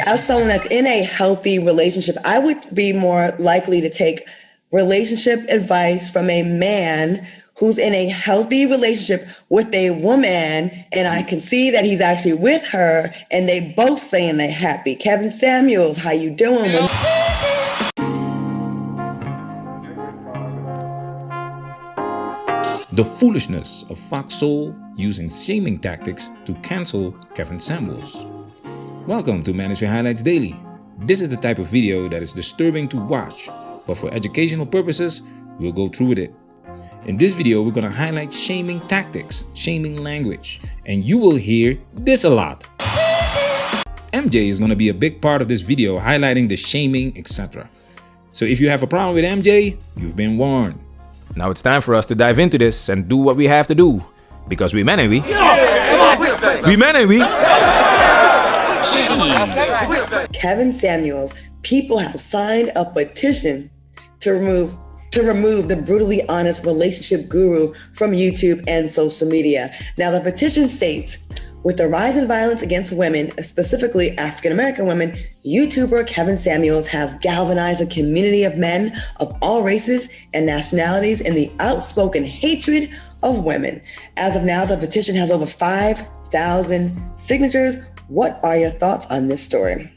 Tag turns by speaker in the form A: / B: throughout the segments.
A: As someone that's in a healthy relationship, I would be more likely to take relationship advice from a man who's in a healthy relationship with a woman, and I can see that he's actually with her, and they both saying they're happy. Kevin Samuels, how you doing?
B: The foolishness of Fox Soul using shaming tactics to cancel Kevin Samuels. Welcome to Manosphere Highlights Daily. This is the type of video that is disturbing to watch, but for educational purposes, we'll go through with it. In this video, we're going to highlight shaming tactics, shaming language, and you will hear this a lot. MJ is going to be a big part of this video, highlighting the shaming, etc. So if you have a problem with MJ, you've been warned. Now it's time for us to dive into this and do what we have to do. Because we men, ain't we? We men, ain't we?
A: Kevin Samuels, people have signed a petition to remove the brutally honest relationship guru from YouTube and social media. Now, the petition states, with the rise in violence against women, specifically African-American women, YouTuber Kevin Samuels has galvanized a community of men of all races and nationalities in the outspoken hatred of women. As of now, the petition has over 5,000 signatures. What are your thoughts on this story?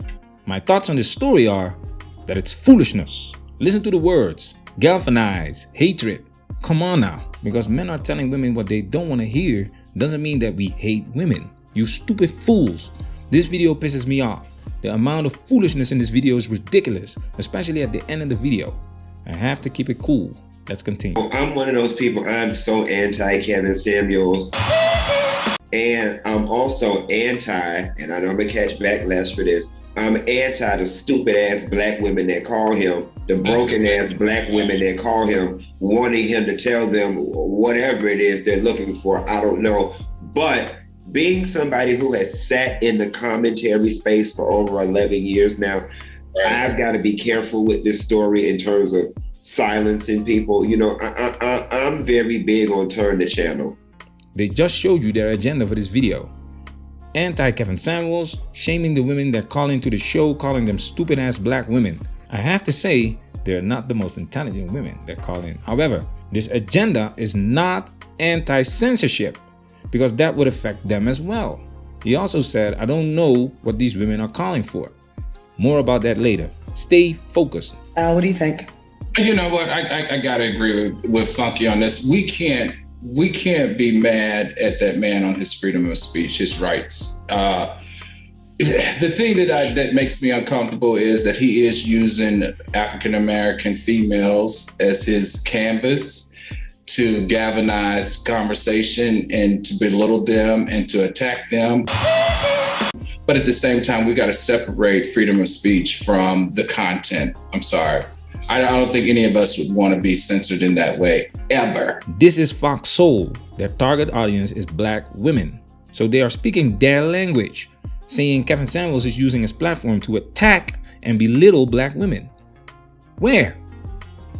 B: My thoughts on this story are that it's foolishness. Listen to the words. Galvanize, hatred. Come on now. Because men are telling women what they don't want to hear doesn't mean that we hate women. You stupid fools. This video pisses me off. The amount of foolishness in this video is ridiculous, especially at the end of the video. I have to keep it cool. Let's continue.
C: I'm one of those people, I'm so anti-Kevin Samuels. And I'm also anti, and I know I'm gonna catch backlash for this, I'm anti the stupid ass black women that call him, the broken ass black women that call him, wanting him to tell them whatever it is they're looking for. I don't know. But being somebody who has sat in the commentary space for over 11 years now, I've got to be careful with this story in terms of silencing people. You know, I'm very big on turn the channel.
B: They just showed you their agenda for this video. Anti-Kevin Samuels, shaming the women that call into the show, calling them stupid-ass black women. I have to say, they're not the most intelligent women that call in. However, this agenda is not anti-censorship, because that would affect them as well. He also said, I don't know what these women are calling for. More about that later. Stay focused.
A: What do you think?
D: You know what? I gotta agree with Funky on this. We can't be mad at that man on his freedom of speech, his rights. The thing that makes me uncomfortable is that he is using African-American females as his canvas to galvanize conversation and to belittle them and to attack them. But at the same time, we got to separate freedom of speech from the content. I'm sorry. I don't think any of us would want to be censored in that way, ever.
B: This is Fox Soul. Their target audience is black women. So they are speaking their language, saying Kevin Samuels is using his platform to attack and belittle black women. Where?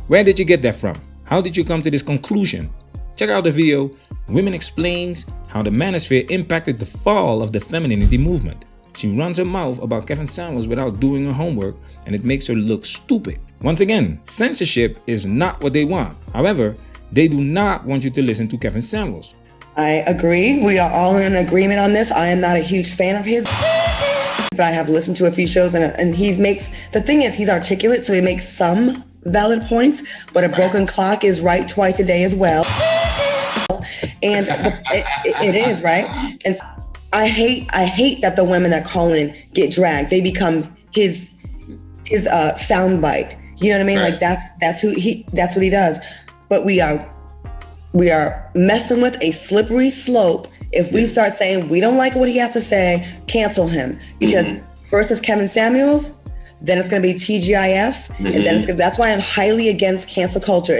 B: Where did you get that from? How did you come to this conclusion? Check out the video. Women explains how the manosphere impacted the fall of the femininity movement. She runs her mouth about Kevin Samuels without doing her homework, and it makes her look stupid. Once again, censorship is not what they want. However, they do not want you to listen to Kevin Samuels.
A: I agree. We are all in agreement on this. I am not a huge fan of his, but I have listened to a few shows, and the thing is, he's articulate, so he makes some valid points, but a broken clock is right twice a day as well. And it is, right? And so I hate that the women that call in get dragged. They become his soundbite. You know what I mean? Right. Like that's what he does. But we are messing with a slippery slope if we start saying we don't like what he has to say, cancel him. Because first is Kevin Samuels, then it's going to be TGIF, and then that's why I'm highly against cancel culture.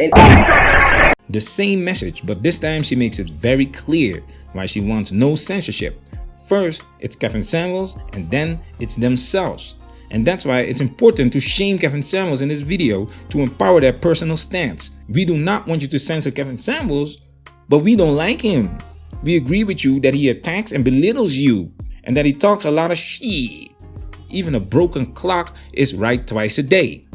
B: The same message, but this time she makes it very clear why she wants no censorship. First, it's Kevin Samuels, and then it's themselves. And that's why it's important to shame Kevin Samuels in this video to empower their personal stance. We do not want you to censor Kevin Samuels, but we don't like him. We agree with you that he attacks and belittles you, and that he talks a lot of shit. Even a broken clock is right twice a day.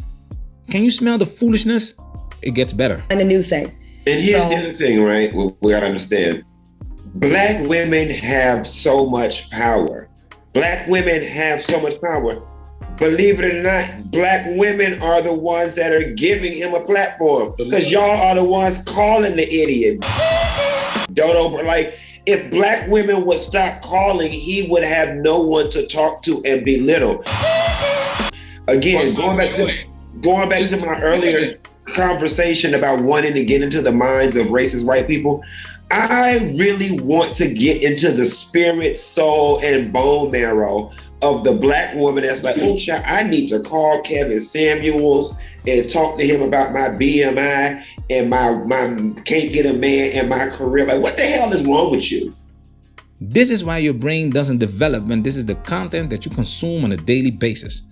B: Can you smell the foolishness? It gets better.
A: And a new thing.
C: And here's the other thing, right? We gotta understand. Black women have so much power. Black women have so much power. Believe it or not, black women are the ones that are giving him a platform. Because y'all are the ones calling the idiot. Dodo, like, if black women would stop calling, he would have no one to talk to and belittle. Again, going back to my earlier conversation about wanting to get into the minds of racist white people, I really want to get into the spirit, soul, and bone marrow of the black woman that's like, oh, child, I need to call Kevin Samuels and talk to him about my BMI and my can't get a man and my career. Like, what the hell is wrong with you?
B: This is why your brain doesn't develop when this is the content that you consume on a daily basis.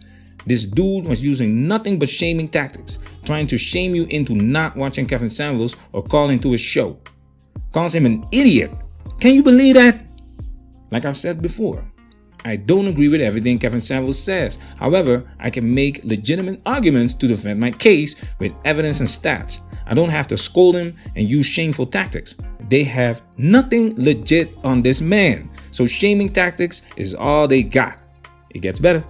B: This dude was using nothing but shaming tactics, trying to shame you into not watching Kevin Samuels or calling to his show. Calls him an idiot. Can you believe that? Like I've said before, I don't agree with everything Kevin Samuels says. However, I can make legitimate arguments to defend my case with evidence and stats. I don't have to scold him and use shameful tactics. They have nothing legit on this man. So shaming tactics is all they got. It gets better.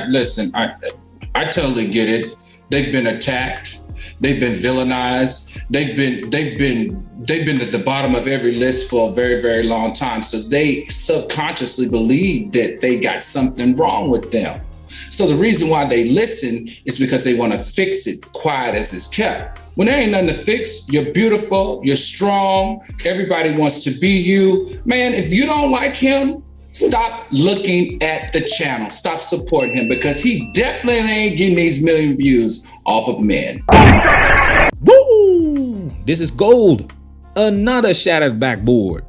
D: Listen, I totally get it. They've been attacked. They've been villainized. They've been at the bottom of every list for a very, very long time. So they subconsciously believe that they got something wrong with them. So the reason why they listen is because they want to fix it quiet as it's kept. When there ain't nothing to fix, you're beautiful, you're strong, everybody wants to be you. Man, if you don't like him, stop looking at the channel. Stop supporting him because he definitely ain't getting these million views off of men.
B: Woo! This is gold. Another shattered backboard.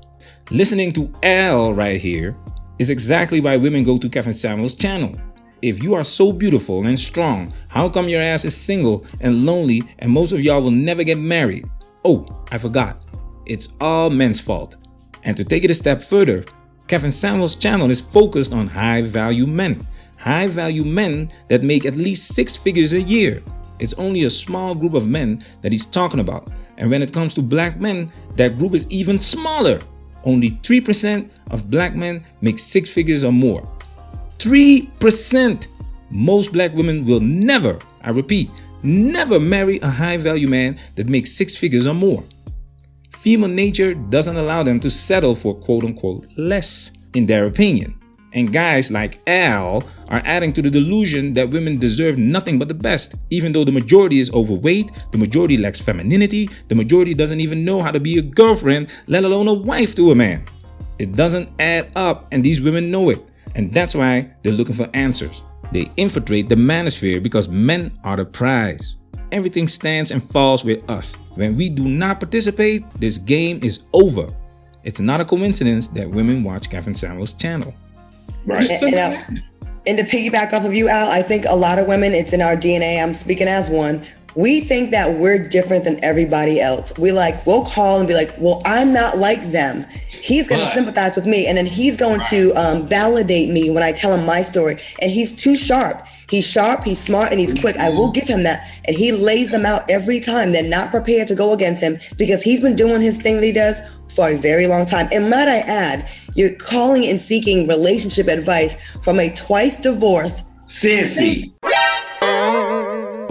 B: Listening to Al right here is exactly why women go to Kevin Samuels' channel. If you are so beautiful and strong, how come your ass is single and lonely and most of y'all will never get married? Oh, I forgot. It's all men's fault. And to take it a step further, Kevin Samuels' channel is focused on high-value men. High-value men that make at least 6 figures a year. It's only a small group of men that he's talking about. And when it comes to black men, that group is even smaller. Only 3% of black men make 6 figures or more. 3%! Most black women will never, I repeat, never marry a high-value man that makes 6 figures or more. Female nature doesn't allow them to settle for quote-unquote less, in their opinion. And guys like Al are adding to the delusion that women deserve nothing but the best, even though the majority is overweight, the majority lacks femininity, the majority doesn't even know how to be a girlfriend, let alone a wife to a man. It doesn't add up, and these women know it. And that's why they're looking for answers. They infiltrate the manosphere because men are the prize. Everything stands and falls with us. When we do not participate, this game is over. It's not a coincidence that women watch Kevin Samuels' channel.
C: Right.
A: And to piggyback off of you, Al, I think a lot of women, it's in our DNA. I'm speaking as one. We think that we're different than everybody else. We'll call and be like, well, I'm not like them. He's going to sympathize with me. And then he's going to validate me when I tell him my story. And he's too sharp. He's sharp, he's smart, and he's quick. I will give him that. And he lays them out every time. They're not prepared to go against him because he's been doing his thing that he does for a very long time. And might I add, you're calling and seeking relationship advice from a twice divorced
C: sissy.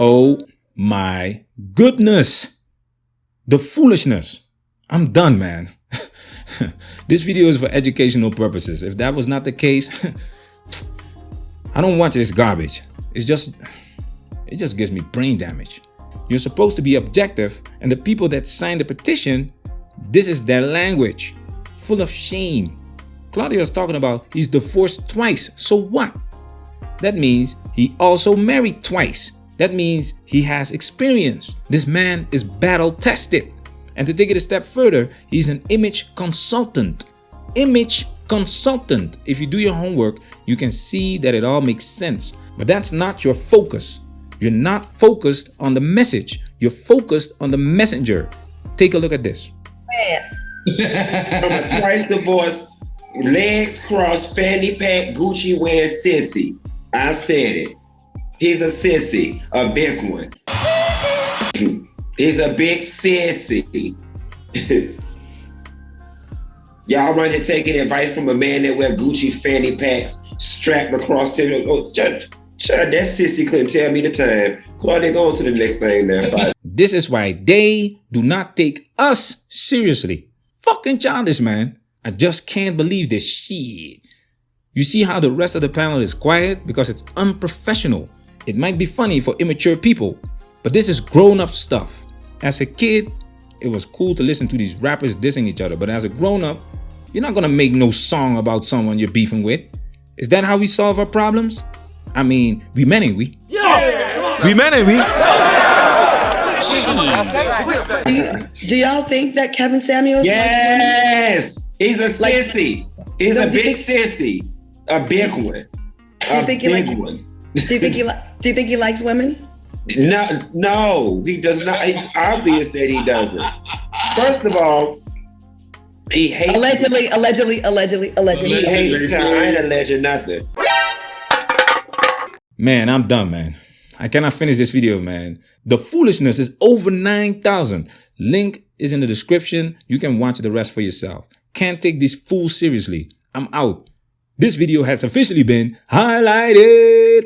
B: Oh my goodness. The foolishness. I'm done, man. This video is for educational purposes. If that was not the case, I don't watch this garbage. It just gives me brain damage. You're supposed to be objective, and the people that signed the petition, this is their language. Full of shame. Claudio's talking about he's divorced twice. So what? That means he also married twice. That means he has experience. This man is battle tested. And to take it a step further, he's an image consultant. Image consultant. If you do your homework, you can see that it all makes sense. But that's not your focus. You're not focused on the message. You're focused on the messenger. Take a look at this.
C: From a twice divorced legs crossed, fanny pack, Gucci wearing sissy. I said it. He's a sissy, a big one. He's a big sissy. Y'all run here taking advice from a man that wear Gucci fanny packs strapped across him. Oh, that sissy couldn't tell me the time. Claudia, go on to the next thing now.
B: This is why they do not take us seriously. Fucking childish, man. I just can't believe this shit. You see how the rest of the panel is quiet? Because it's unprofessional. It might be funny for immature people, but this is grown-up stuff. As a kid, it was cool to listen to these rappers dissing each other, but as a grown-up, you're not gonna make no song about someone you're beefing with. Is that how we solve our problems? I mean, we men ain't we? Yeah. We men ain't we?
A: Do y'all think that Kevin Samuels?
C: Yes, he's a sissy. He's a big sissy, a big one.
A: Do you think he likes women?
C: No, he does not. It's obvious that he doesn't. First of all, he hates.
A: Allegedly.
C: He hates. I ain't alleging nothing.
B: Man, I'm done, man. I cannot finish this video, man. The foolishness is over 9,000. Link is in the description. You can watch the rest for yourself. Can't take these fools seriously. I'm out. This video has officially been highlighted.